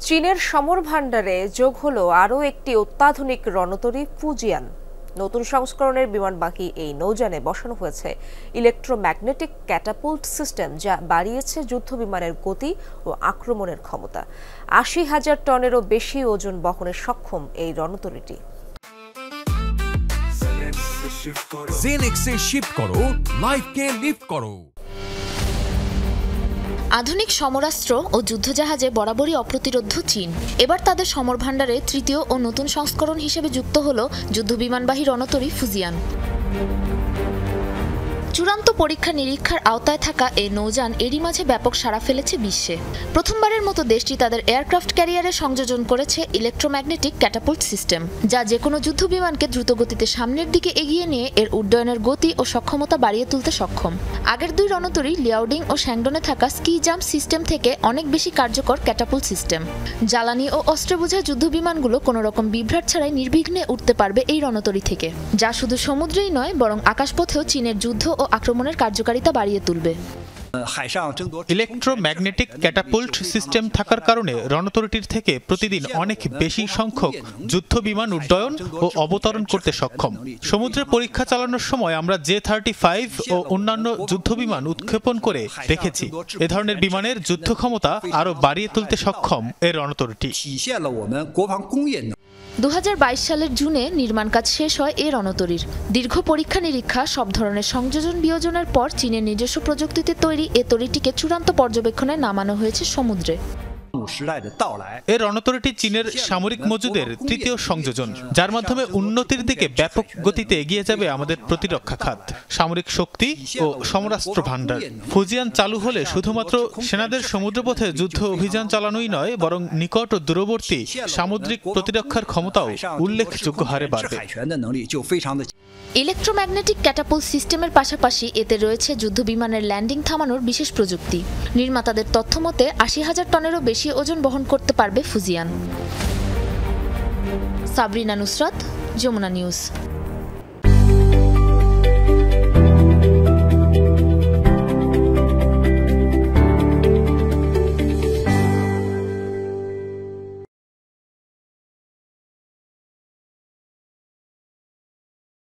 চীনের সমর ভান্ডারে যোগ হলো আরও একটি অত্যাধুনিক রণতরী ফুজিয়ান। নতুন সংস্করণের বিমানবাহী এই নৌযানে বসানো হয়েছে ইলেকট্রোম্যাগনেটিক ক্যাটাপুল্ট সিস্টেম, যা বাড়িয়েছে যুদ্ধবিমানের গতি ও আক্রমণের ক্ষমতা। ৮০,০০০ টনেরও বেশি ওজন বহনে সক্ষম এই রণতরীটি। জেনেক্সে শিফট করো, লাইফকে লিফট করো। আধুনিক সমরাস্ত্র ও যুদ্ধজাহাজে বরাবরই অপ্রতিরোধ্য চীন। এবার তাদের সমর ভান্ডারে তৃতীয় ও নতুন সংস্করণ হিসেবে যুক্ত হল যুদ্ধবিমানবাহী রণতরী ফুজিয়ান। চূড়ান্ত পরীক্ষা নিরীক্ষার আওতায় থাকা এই নৌযান এরই মাঝে ব্যাপক সাড়া ফেলেছে বিশ্বে। প্রথমবারের মতো দেশটি তাদের এয়ারক্রাফট ক্যারিয়ারে সংযোজন করেছে ইলেকট্রোম্যাগনেটিক ক্যাটাপুল্ট সিস্টেম, যা যেকোনো যুদ্ধবিমানকে দ্রুতগতিতে সামনের দিকে এগিয়ে নিয়ে এর উড্ডয়নের গতি ও সক্ষমতা বাড়িয়ে তুলতে সক্ষম। আগের দুই রণতরী লিয়াওডিং ও শ্যাংডনে থাকা স্কি জাম্প সিস্টেম থেকে অনেক বেশি কার্যকর ক্যাটাপুল্ট সিস্টেম। জ্বালানি ও অস্ত্র বোঝাই যুদ্ধবিমানগুলো কোনো রকম বিভ্রাট ছাড়াই নির্বিঘ্নে উঠতে পারবে এই রণতরী থেকে, যা শুধু সমুদ্রেই নয় বরং আকাশপথেও চীনের যুদ্ধ ও আক্রমণের কার্যকারিতা বাড়িয়ে তুলবে। ইলেকট্রোম্যাগনেটিক ক্যাটাপুল্ট সিস্টেম থাকার কারণে রণতরীটির থেকে প্রতিদিন অনেক বেশি সংখ্যক যুদ্ধ বিমান উড্ডয়ন ও অবতরণ করতে সক্ষম। সমুদ্রে পরীক্ষা চালানোর সময় আমরা J-35 ও অন্যান্য যুদ্ধ বিমান উৎক্ষেপণ করে দেখেছি। এ ধরনের বিমানের যুদ্ধ ক্ষমতা আরও বাড়িয়ে তুলতে সক্ষম এই রণতরীটি। ২০২২ সালের জুনে নির্মাণ কাজ শেষ হয় এই রণতরীর। দীর্ঘ পরীক্ষা নিরীক্ষা, সব ধরনের সংযোজন বিয়োজনের পর চীনের নিজস্ব প্রযুক্তিতে তৈরি এ তরীটিকে চূড়ান্ত পর্যবেক্ষণে নামানো হয়েছে সমুদ্রে। এই রণতরীটি চীনের সামরিক মজুদের তৃতীয় সংযোজন, যার মাধ্যমে উন্নতির দিকে ব্যাপক গতিতে এগিয়ে যাবে আমাদের প্রতিরক্ষা খাত, সামরিক শক্তি ও সমরাস্ত্র ভান্ডার। ফুজিয়ান চালু হলে শুধুমাত্র সেনাদের সমুদ্রপথে যুদ্ধ অভিযান চালানোই নয়, বরং নিকট ও দূরবর্তী সামুদ্রিক প্রতিরক্ষার ক্ষমতাও উল্লেখযোগ্য হারে বাড়বে। ইলেকট্রোম্যাগনেটিক ক্যাটাপুল্ট সিস্টেমের পাশাপাশি এতে রয়েছে যুদ্ধবিমানের ল্যান্ডিং থামানোর বিশেষ প্রযুক্তি। নির্মাতাদের তথ্যমতে ৮০,০০০ টনেরও বেশি ওজন বহন করতে পারবে ফুজিয়ান। সাবরিনা নুসরাত, যমুনা নিউজ।